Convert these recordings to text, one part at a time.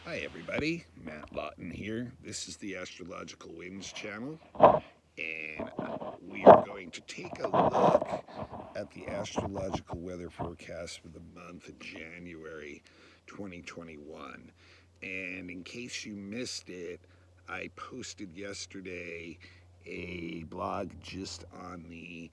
Hi everybody, Matt Lawton here. This is the Astrological Winds channel, and we are going to take a look at the astrological weather forecast for the month of January 2021. And in case you missed it, I posted yesterday a blog just on the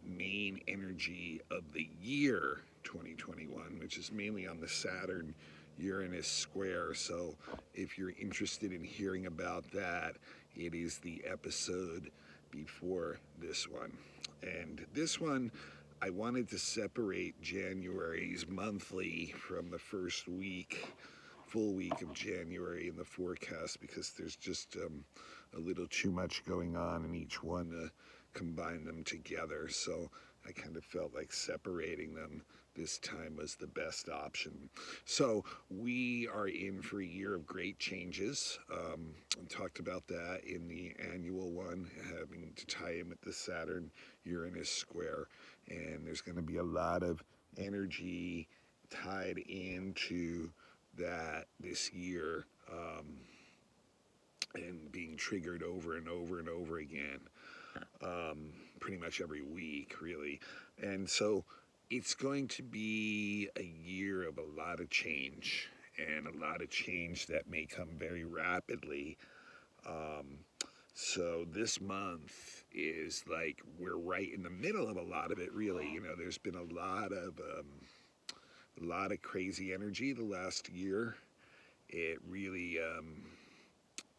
main energy of the year 2021, which is mainly on the Saturn Uranus square. So if you're interested in hearing about that, it is the episode before this one. And this one, I wanted to separate January's monthly from the first week, full week of January in the forecast because there's just a little too much going on in each one to combine them together. So I kind of felt like separating them this time was the best option. So we are in for a year of great changes. I talked about that in the annual one, having to tie in with the Saturn Uranus square. And there's going to be a lot of energy tied into that this year, and being triggered over and over and over again, pretty much every week, really. And so it's going to be a year of a lot of change, and a lot of change that may come very rapidly. Um, so this month is like we're right in the middle of a lot of it, really. There's been a lot of crazy energy the last year. It really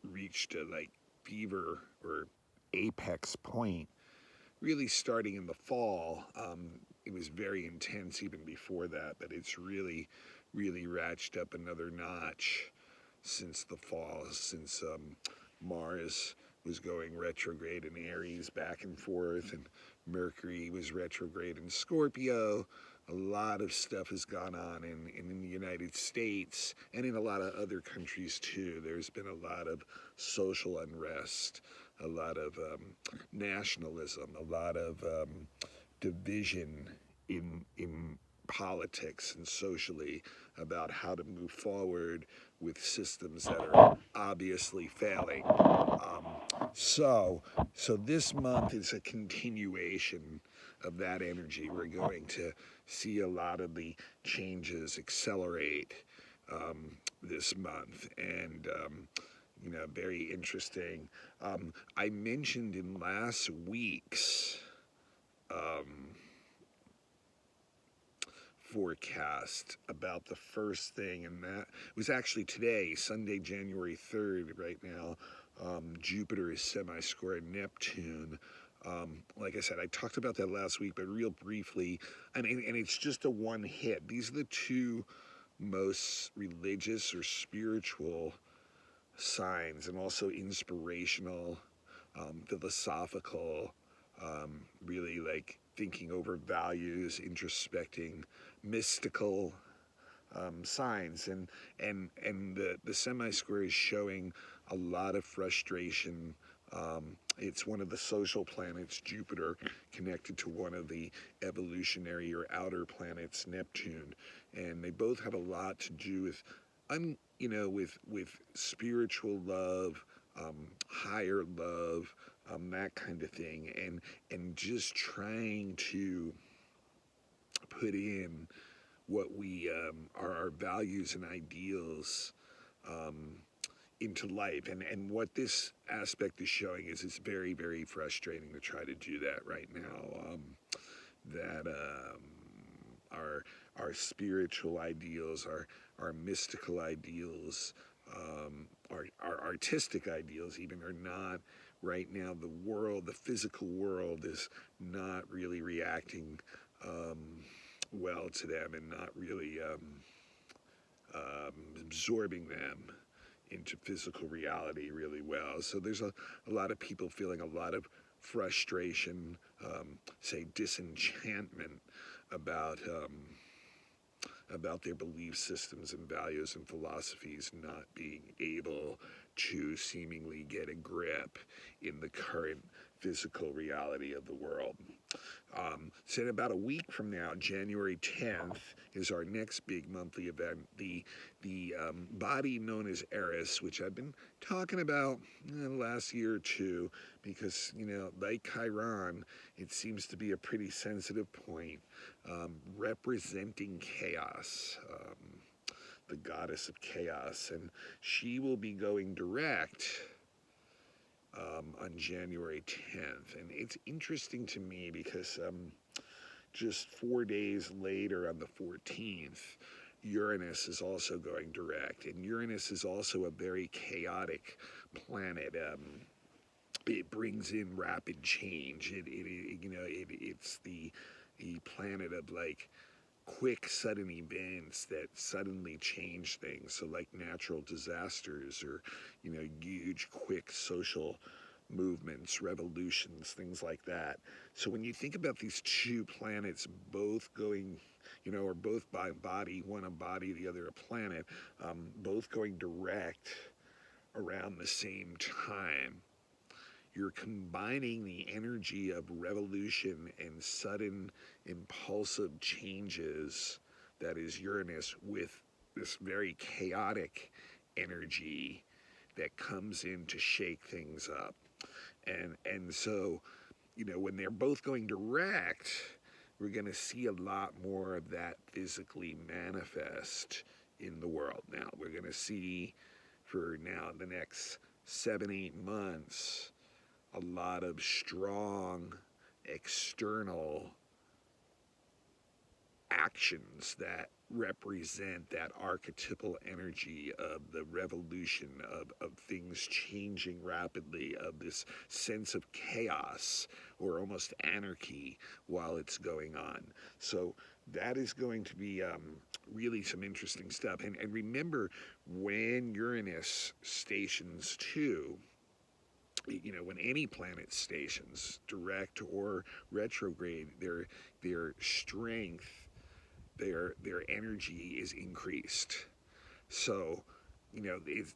reached a like fever or apex point really starting in the fall. It was very intense even before that, but it's really ratcheted up another notch since the fall, since Mars was going retrograde in Aries back and forth, and Mercury was retrograde in Scorpio. A lot of stuff has gone on in the United States and in a lot of other countries too. There's been a lot of social unrest, a lot of nationalism, a lot of division in politics and socially about how to move forward with systems that are obviously failing. So this month is a continuation of that energy. We're going to see a lot of the changes accelerate this month, and very interesting. I mentioned in last week's um, forecast about the first thing, and that was actually today, Sunday, January 3rd, right now. Jupiter is semi-square Neptune. Like I said, I talked about that last week, but real briefly, and it's just a one hit. These are the two most religious or spiritual signs, and also inspirational, philosophical, really like thinking over values, introspecting, mystical signs, and the semi square is showing a lot of frustration. It's one of the social planets, Jupiter, connected to one of the evolutionary or outer planets, Neptune, and they both have a lot to do with, with spiritual love, higher love, that kind of thing, and just trying to put in what we are our values and ideals um, into life. And what this aspect is showing is it's very frustrating to try to do that right now. That our spiritual ideals, our mystical ideals, our artistic ideals even are not right now. The world, the physical world, is not really reacting well to them, and not really absorbing them into physical reality really well. So there's a lot of people feeling a lot of frustration, say disenchantment about about their belief systems and values and philosophies not being able to seemingly get a grip in the current physical reality of the world. So in about a week from now, January 10th, is our next big monthly event. The body known as Eris, which I've been talking about the last year or two, because like Chiron, it seems to be a pretty sensitive point, representing chaos. The goddess of chaos, and she will be going direct on January 10th. And it's interesting to me because just 4 days later, on the 14th, Uranus is also going direct. And Uranus is also a very chaotic planet. It brings in rapid change. It's the planet of like quick sudden events that suddenly change things, so like natural disasters, or huge quick social movements, revolutions, things like that. So when you think about these two planets both going, or both by body, one a body, the other a planet, both going direct around the same time, you're combining the energy of revolution and sudden impulsive changes, that is Uranus, with this very chaotic energy that comes in to shake things up. And so, when they're both going direct, we're going to see a lot more of that physically manifest in the world. Now, we're going to see for now the next 7-8 months a lot of strong external actions that represent that archetypal energy of the revolution, of things changing rapidly, of this sense of chaos or almost anarchy while it's going on. So that is going to be really some interesting stuff. And remember, when Uranus stations too, when any planet stations, direct or retrograde, their strength, their energy is increased. So,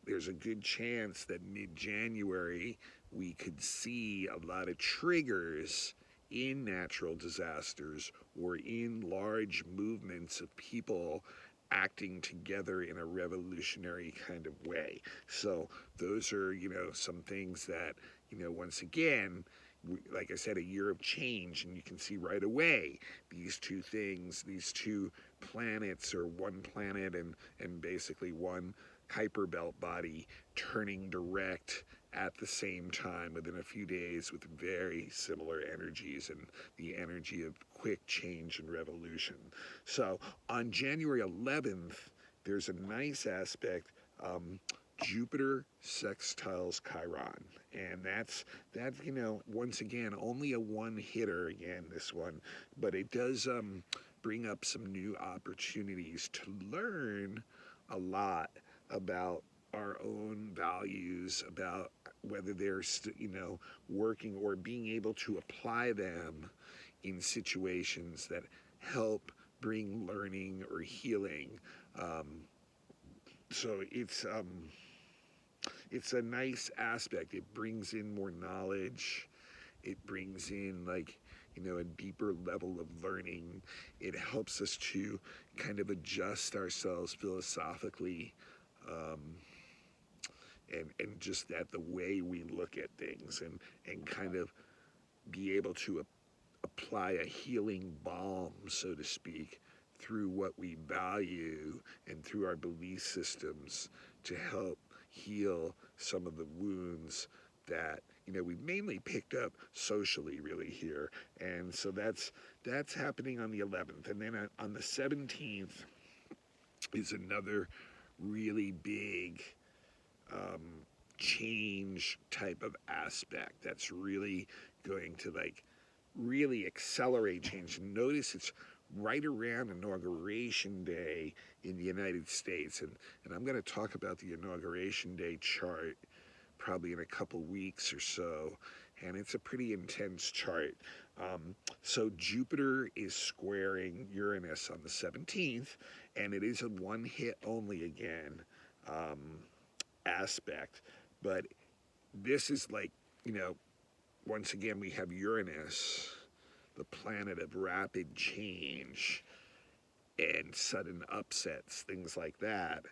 there's a good chance that mid-January we could see a lot of triggers in natural disasters or in large movements of people acting together in a revolutionary kind of way. So those are, some things that, once again, like I said, a year of change, and you can see right away these two things, these two planets, or one planet and basically one Kuiper belt body turning direct at the same time within a few days with very similar energies and the energy of quick change and revolution. So on January 11th, there's a nice aspect. Jupiter sextiles Chiron, and that's once again only a one hitter again, this one, but it does bring up some new opportunities to learn a lot about our own values, about whether they're working, or being able to apply them in situations that help bring learning or healing. So it's a nice aspect. It brings in more knowledge. It brings in a deeper level of learning. It helps us to kind of adjust ourselves philosophically, um, and just that the way we look at things, and kind of be able to apply a healing balm, so to speak, through what we value and through our belief systems to help heal some of the wounds that we've mainly picked up socially, really, here. And so that's happening on the 11th, and then on the 17th is another really big um, change type of aspect that's really going to really accelerate change. Notice it's right around Inauguration Day in the United States, and I'm going to talk about the Inauguration Day chart probably in a couple weeks or so, and it's a pretty intense chart. So Jupiter is squaring Uranus on the 17th, and it is a one hit only again aspect, but this is once again we have Uranus the planet of rapid change and sudden upsets, things like that.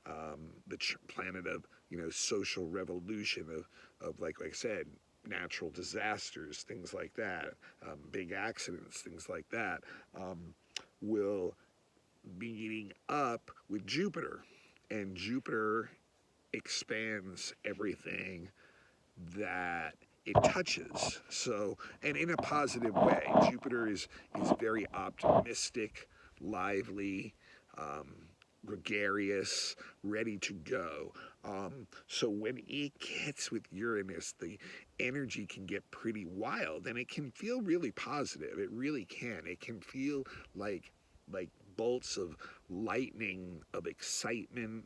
The planet of social revolution, of like I said, natural disasters, things like that, big accidents, things like that, will be meeting up with Jupiter, and Jupiter expands everything that it touches. So, and in a positive way, Jupiter is very optimistic, lively, um, gregarious, ready to go. So when it gets with Uranus, the energy can get pretty wild, and it can feel really positive. It really can. It can feel like bolts of lightning, of excitement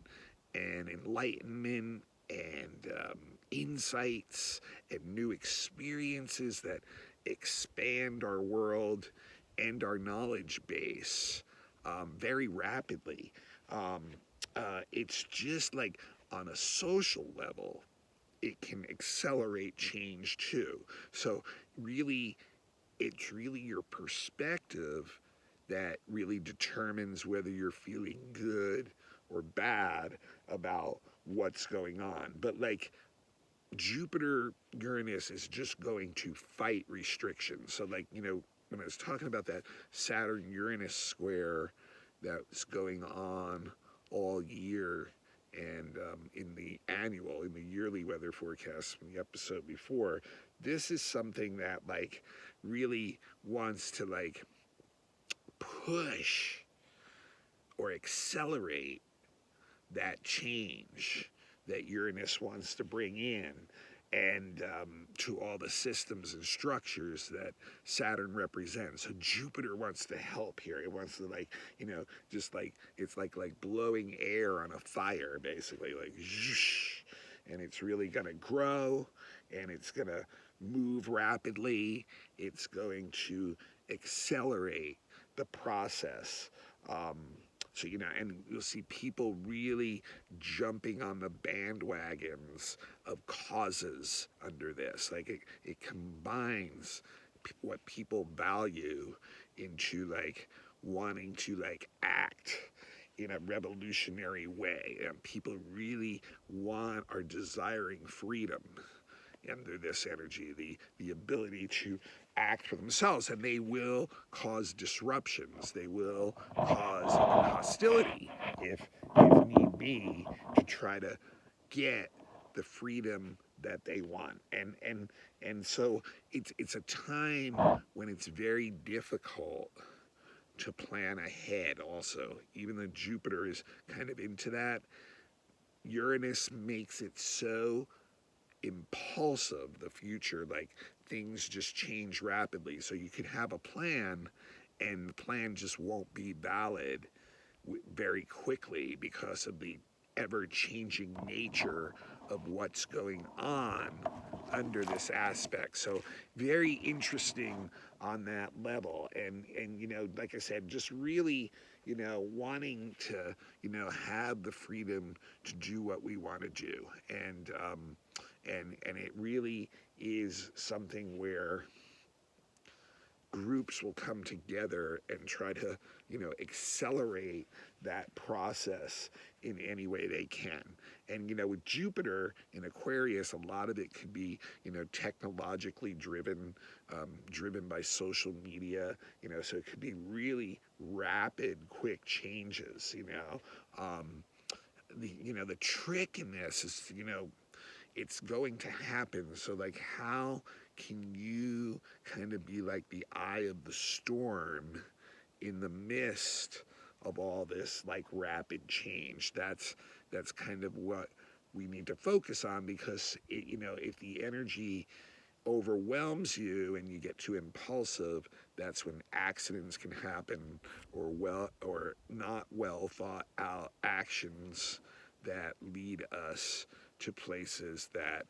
and enlightenment and insights and new experiences that expand our world and our knowledge base very rapidly. Um, it's just like on a social level, it can accelerate change too. So, really, it's really your perspective that really determines whether you're feeling good or bad about what's going on. But like Jupiter Uranus is just going to fight restrictions. So like, when I was talking about that Saturn Uranus square that's going on all year, and in the yearly weather forecast from the episode before, this is something that like really wants to like push or accelerate that change that Uranus wants to bring in, and to all the systems and structures that Saturn represents. So Jupiter wants to help here. It wants to just like it's like blowing air on a fire, basically, like zhoosh, and it's really gonna grow, and it's gonna move rapidly. It's going to accelerate the process. Um, so, and you'll see people really jumping on the bandwagons of causes under this. Like it combines what people value into like wanting to like act in a revolutionary way. And people really are desiring freedom under this energy, the ability to act for themselves, and they will cause disruptions. They will cause even hostility if need be to try to get the freedom that they want. And so it's a time when it's very difficult to plan ahead also. Even though Jupiter is kind of into that, Uranus makes it so impulsive, the future, like things just change rapidly. So you could have a plan, and the plan just won't be valid very quickly because of the ever changing nature of what's going on under this aspect. So very interesting on that level. And like I said, just really wanting to have the freedom to do what we want to do. And it really is something where groups will come together and try to accelerate that process in any way they can. And with Jupiter in Aquarius, a lot of it could be technologically driven, driven by social media. So it could be really rapid, quick changes. The trick in this is it's going to happen. So like, how can you kind of be like the eye of the storm in the midst of all this like rapid change? That's kind of what we need to focus on, because if the energy overwhelms you and you get too impulsive, that's when accidents can happen, or not well thought out actions that lead us to places that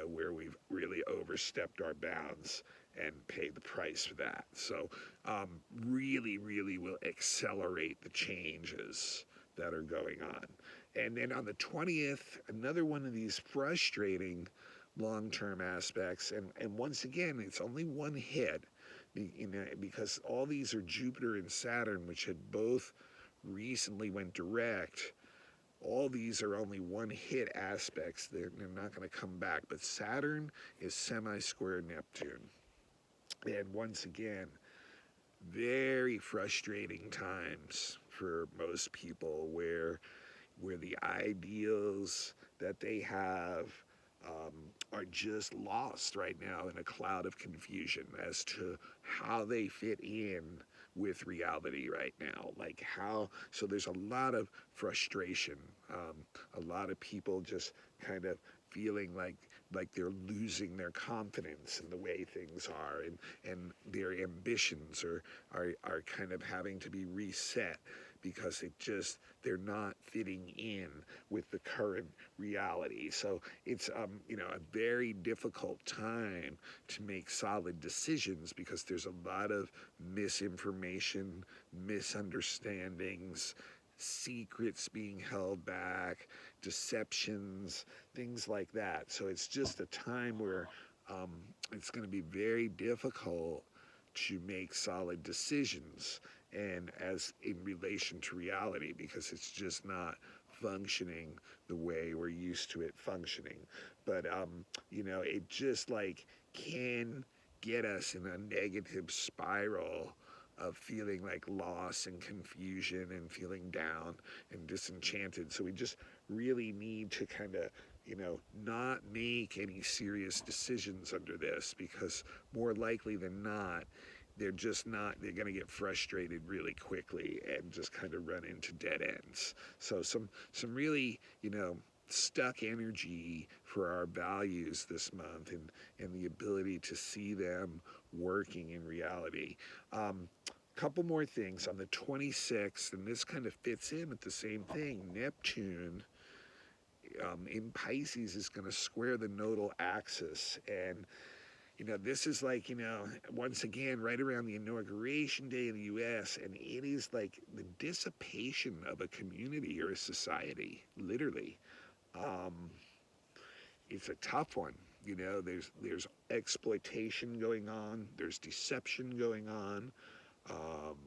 where we've really overstepped our bounds and paid the price for that. So really will accelerate the changes that are going on. And then on the 20th, another one of these frustrating long-term aspects, and once again, it's only one hit. because all these are Jupiter and Saturn, which had both recently went direct. All these are only one hit aspects. They're not going to come back. But Saturn is semi-square Neptune. And once again, very frustrating times for most people where the ideals that they have um, are just lost right now in a cloud of confusion as to how they fit in with reality right now. Like how, so there's a lot of frustration, a lot of people just kind of feeling like they're losing their confidence in the way things are, and their ambitions are kind of having to be reset because they're not fitting in with the current reality. So it's a very difficult time to make solid decisions because there's a lot of misinformation, misunderstandings, secrets being held back, deceptions, things like that. So it's just a time where um, it's going to be very difficult to make solid decisions and as in relation to reality because it's just not functioning the way we're used to it functioning. But it just like can get us in a negative spiral of feeling like loss and confusion and feeling down and disenchanted. So we just really need to kind of not make any serious decisions under this because more likely than not they're going to get frustrated really quickly and just kind of run into dead ends. So some really stuck energy for our values this month, and the ability to see them working in reality. Couple more things on the 26th, and this kind of fits in with the same thing. Neptune in Pisces is going to square the nodal axis, and this is like, once again, right around the inauguration day in the U.S., and it is like the dissipation of a community or a society, literally. Um, it's a tough one. There's exploitation going on, there's deception going on. Um,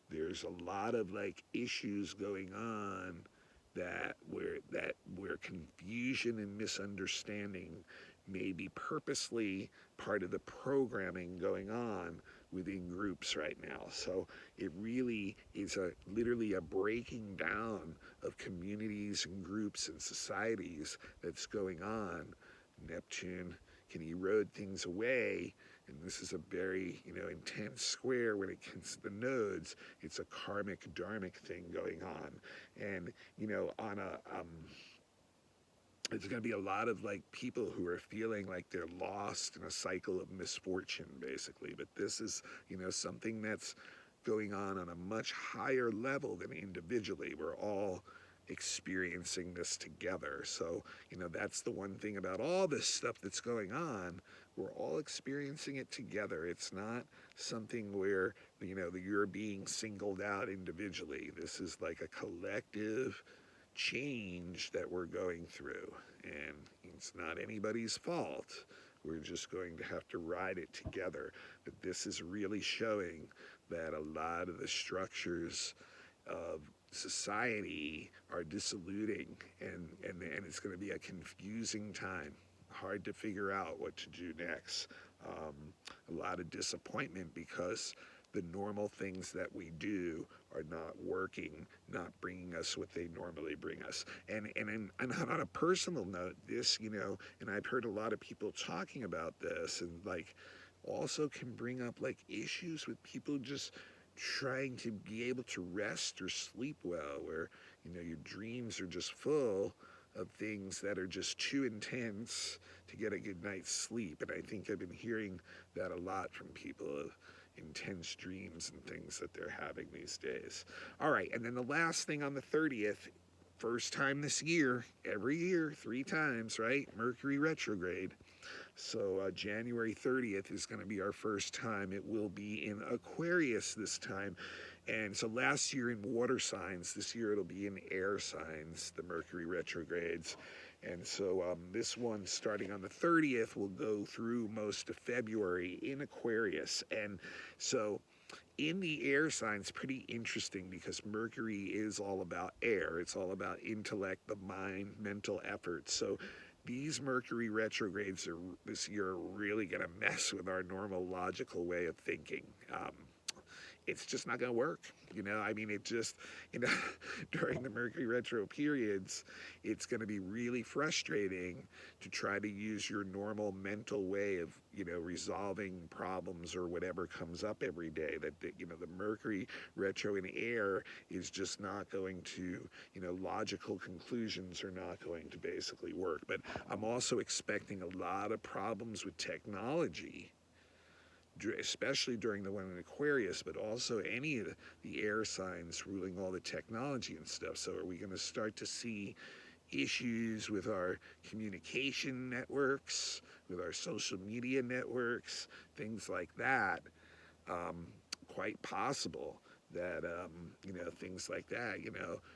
there's a lot of like issues going on where confusion and misunderstanding may be purposely part of the programming going on within groups right now. So it really is literally a breaking down of communities and groups and societies that's going on. Neptune can erode things away, and this is a very intense square when it comes to the nodes. It's a karmic dharmic thing going on, and on a it's going to be a lot of like people who are feeling like they're lost in a cycle of misfortune, basically. But this is something that's going on a much higher level than individually. We're all experiencing this together. So that's the one thing about all this stuff that's going on. We're all experiencing it together. It's not something where you're being singled out individually. This is like a collective change that we're going through, and it's not anybody's fault. We're just going to have to ride it together. But this is really showing that a lot of the structures of society are dissoluting, and it's going to be a confusing time. Hard to figure out what to do next. A lot of disappointment because the normal things that we do are not working, not bringing us what they normally bring us. And on a personal note, this, and I've heard a lot of people talking about this, and like also can bring up like issues with people just trying to be able to rest or sleep well, where your dreams are just full of things that are just too intense to get a good night's sleep. And I think I've been hearing that a lot from people of intense dreams and things that they're having these days. All right, and then the last thing on the 30th, first time this year, every year, 3 times, right? Mercury retrograde. So January 30th is going to be our first time. It will be in Aquarius this time. And so last year in water signs, this year it'll be in air signs, the Mercury retrogrades. And so this one, starting on the 30th, will go through most of February in Aquarius. And so in the air signs, pretty interesting because Mercury is all about air. It's all about intellect, the mind, mental effort. So these Mercury retrogrades are this year are really going to mess with our normal logical way of thinking. It's just not going to work. I mean, it just, you know, during the Mercury retro periods, it's going to be really frustrating to try to use your normal mental way of, resolving problems or whatever comes up every day. The Mercury retro in air is just not going to, logical conclusions are not going to basically work. But I'm also expecting a lot of problems with technology, especially during the one in Aquarius, but also any of the air signs ruling all the technology and stuff. So are we going to start to see issues with our communication networks, with our social media networks, things like that? Quite possible that things like that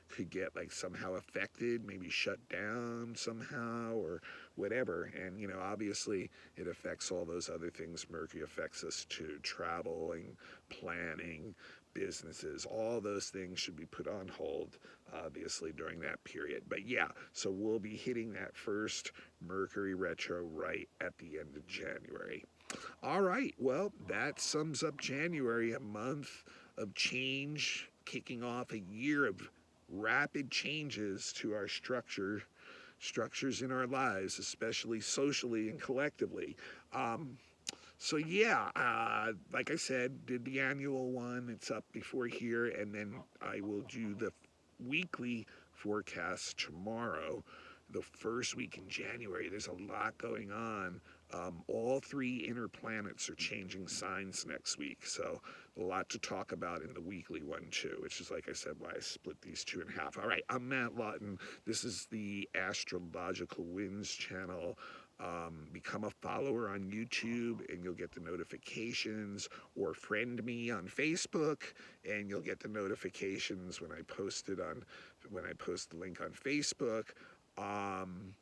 could get like somehow affected, maybe shut down somehow or whatever. And obviously it affects all those other things. Mercury affects us to traveling, planning, businesses. All those things should be put on hold obviously during that period. But yeah, so we'll be hitting that first Mercury retro right at the end of January. All right, well, that sums up January, a month of change, kicking off a year of rapid changes to our structures in our lives, especially socially and collectively. Um, so yeah, like I said, did the annual one. It's up before here, and then I will do the weekly forecast tomorrow. The first week in January, there's a lot going on. All three inner planets are changing signs next week, so a lot to talk about in the weekly one too, which is, like I said, why I split these two in half. All right, I'm Matt Lawton. This is the Astrological Winds channel. Become a follower on YouTube and you'll get the notifications, or friend me on Facebook and you'll get the notifications when I post the link on Facebook. Um,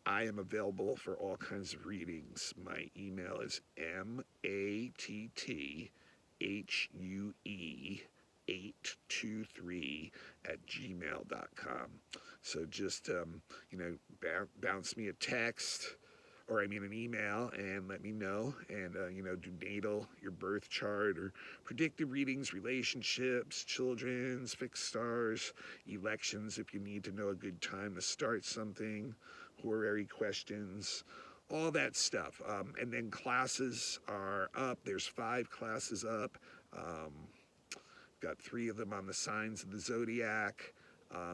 I am available for all kinds of readings. My email is matthue823 at gmail.com. So just, bounce me a text, or I mean an email, and let me know. And, do natal, your birth chart, or predictive readings, relationships, children's, fixed stars, elections if you need to know a good time to start something, horary questions, all that stuff. And then classes are up. There's 5 classes up. Um, got 3 of them on the signs of the zodiac.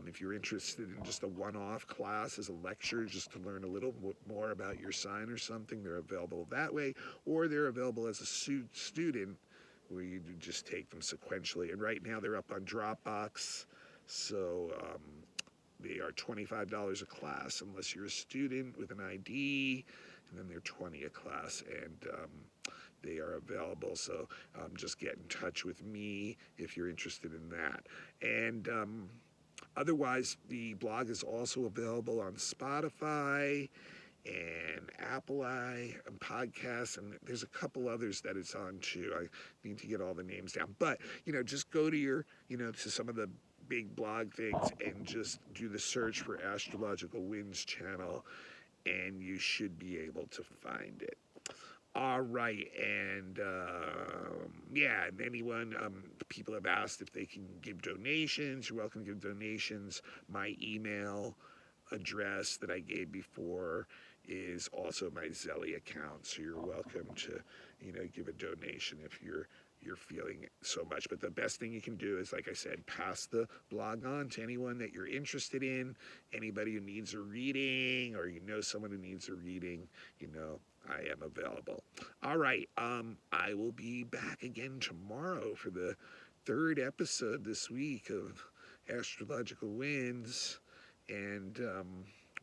If you're interested in just a one-off class as a lecture, just to learn a little more about your sign or something, they're available that way, or they're available as a student where you just take them sequentially. And right now they're up on Dropbox, so they are $25 a class unless you're a student with an ID, and then they're $20 a class, and they are available. So just get in touch with me if you're interested in that. And otherwise, the blog is also available on Spotify and Apple and podcasts, and there's a couple others that it's on too. I need to get all the names down. But, just go to to some of the big blog things and just do the search for Astrological Winds channel, and you should be able to find it. All right, and yeah, and anyone, people have asked if they can give donations. You're welcome to give donations. My email address that I gave before is also my Zelly account, so you're welcome to, give a donation if you're feeling so much. But the best thing you can do is, like I said, pass the blog on to anyone that you're interested in, anybody who needs a reading, or someone who needs a reading, I am available. All right, I will be back again tomorrow for the 3rd episode this week of Astrological Winds, and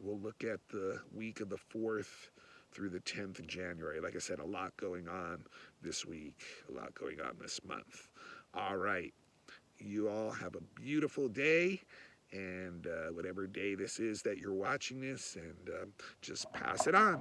we'll look at the week of the 4th through the 10th of January. Like I said, a lot going on this week, a lot going on this month. All right. you all have a beautiful day, and whatever day this is that you're watching this, and just pass it on.